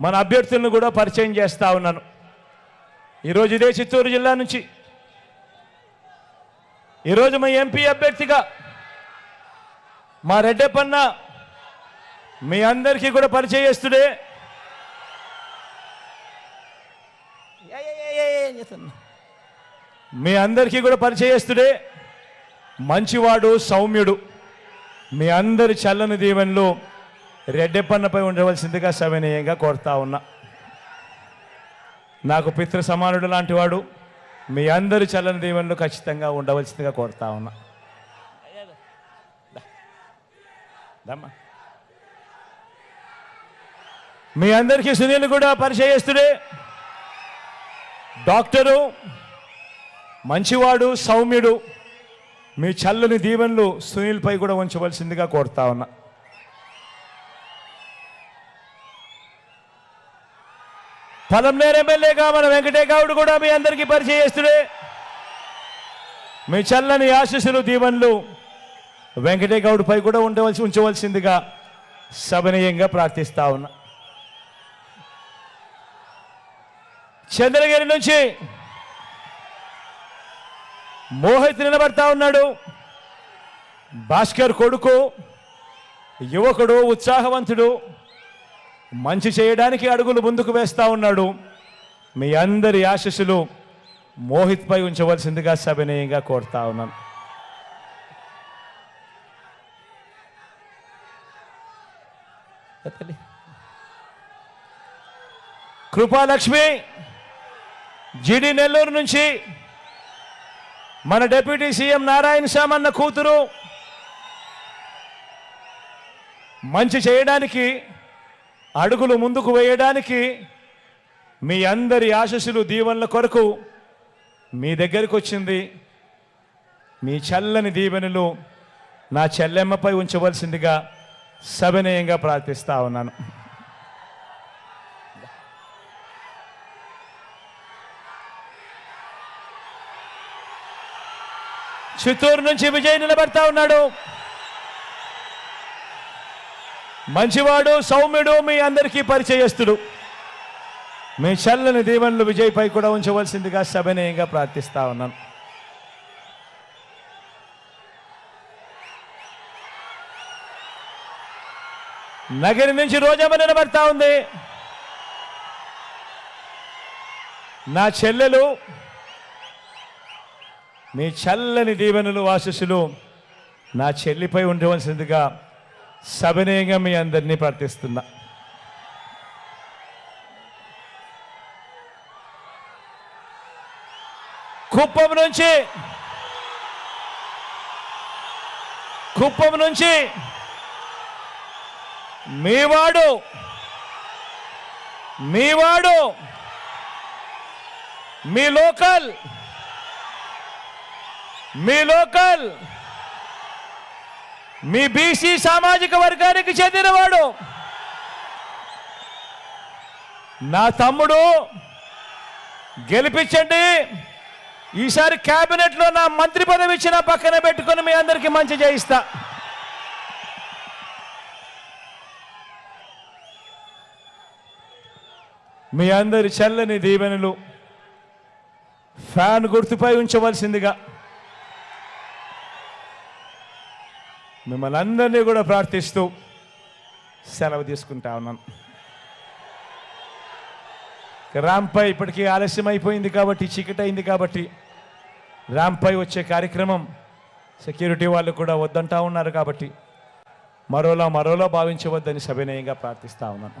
మన అభ్యర్థులను కూడా పరిచయం చేస్తా ఉన్నాను. ఈరోజు ఇదే చిత్తూరు జిల్లా నుంచి ఈరోజు మా ఎంపీ అభ్యర్థిగా మా రెడ్డప్పన్న మీ అందరికీ కూడా పరిచయస్తుడే. మీ అందరికీ కూడా పరిచయస్తుడే, మంచివాడు, సౌమ్యుడు. మీ అందరి చల్లని దీవెనలు రెడ్డప్పన్నపై ఉండవలసిందిగా సవినయంగా కోరుతా ఉన్నా. నాకు పితృ సమానుడు లాంటి వాడు, మీ అందరి చల్లని దీవెనలు ఖచ్చితంగా ఉండవలసిందిగా కోరుతా ఉన్నా. మీ అందరికీ సునీల్ కూడా పరిచయస్తుడే, డాక్టరు, మంచివాడు, సౌమ్యుడు. మీ చల్లని దీవెనలు సునీల్పై కూడా ఉంచవలసిందిగా కోరుతా ఉన్నా. పలంనేరు ఎమ్మెల్యేగా మన వెంకటేగౌడ్ కూడా మీ అందరికీ పరిచయస్తుడే. మీ చల్లని ఆశీస్సులు, దీవెనలు వెంకటేగౌడ్పై కూడా ఉంచవలసిందిగా సవినయంగా ప్రార్థిస్తా ఉన్నా. చంద్రగిరి నుంచి మోహిత్ నిలబడతా ఉన్నాడు. భాస్కర్ కొడుకు, యువకుడు, ఉత్సాహవంతుడు, మంచి చేయడానికి అడుగులు ముందుకు వేస్తా ఉన్నాడు. మీ అందరి ఆశీస్సులు మోహిత్పై ఉంచవలసిందిగా సవినయంగా కోరుతా ఉన్నాను. కృపాలక్ష్మి జిడి నెల్లూరు నుంచి మన డిప్యూటీ సీఎం నారాయణ సామన్న కూతురు, మంచి చేయడానికి అడుగులు ముందుకు వేయడానికి మీ అందరి ఆశీస్సులు, దీవెనల కొరకు మీ దగ్గరికి వచ్చింది. మీ చల్లని దీవెనలు నా చెల్లెమ్మపై ఉంచవలసిందిగా సవినయంగా ప్రార్థిస్తా ఉన్నాను. చిత్తూరు నుంచి విజయ్ నిలబడతా ఉన్నాడు. మంచివాడు, సౌమ్యుడు, మీ అందరికీ పరిచయస్తుడు. మీ చల్లని దీవెనలు విజయ్పై కూడా ఉంచవలసిందిగా సవినయంగా ప్రార్థిస్తా ఉన్నాను. నగరి నుంచి రోజమ్మ నిలబడతా ఉంది. నా చెల్లెలు, మీ చల్లని దీవెనలు, ఆశీస్సులు నా చెల్లిపై ఉండవలసిందిగా సవినయంగా మీ అందరినీ ప్రార్థిస్తున్నా. కుప్పం నుంచి మీవాడు మీ లోకల్ మీ బీసీ సామాజిక వర్గానికి చెందినవాడు, నా తమ్ముడు. గెలిపించండి. ఈసారి క్యాబినెట్లో నా మంత్రి పదవి ఇచ్చిన పక్కన పెట్టుకొని మీ అందరికీ మంచి చేయిస్తా. మీ అందరి చల్లని దీవెనలు ఫ్యాన్ గుర్తుపై ఉంచవలసిందిగా మిమ్మల్ని అందరినీ కూడా ప్రార్థిస్తూ సెలవు తీసుకుంటా ఉన్నాను. ర్యాంపై ఇప్పటికీ ఆలస్యం అయిపోయింది కాబట్టి, చీకటి అయింది కాబట్టి ర్యాంపై వచ్చే కార్యక్రమం సెక్యూరిటీ వాళ్ళు కూడా వద్దంటా ఉన్నారు కాబట్టి మరోలా భావించవద్దని సవినయంగా ప్రార్థిస్తా ఉన్నాను.